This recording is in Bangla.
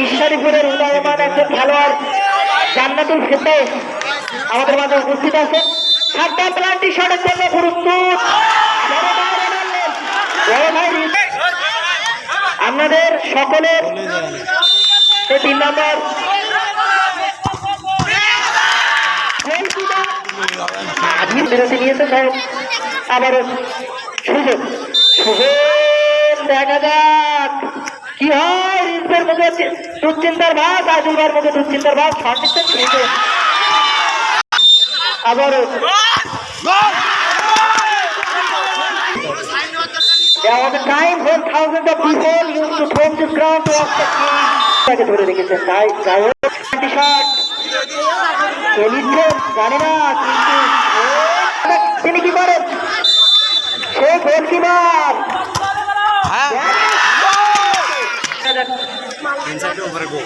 ঈশ্বরীপুরের উদয়মান একজন খেলোয়াড় জান্নাতুল ফেরদৌস আমাদের মাঝে উপস্থিত আছেন। সাবধান প্লান্টি শটের জন্য প্রস্তুত আপনাদের সকলের এই 3 নম্বর বিরতি নিয়েছে। আবারও সুযোগ দেখা যাক কি হয়। রিজভের মুখে দুশ্চিন্তার ভাব, আজুলবার মুখে দুশ্চিন্তার ভাব। আবারও There was a time when thousands of people used to roam this ground to watch the king. তাকে ধরে রেখেছেন তাই শট জানে না, কিন্তু তিনি কি করেন? সে গোলকিপার inside over go.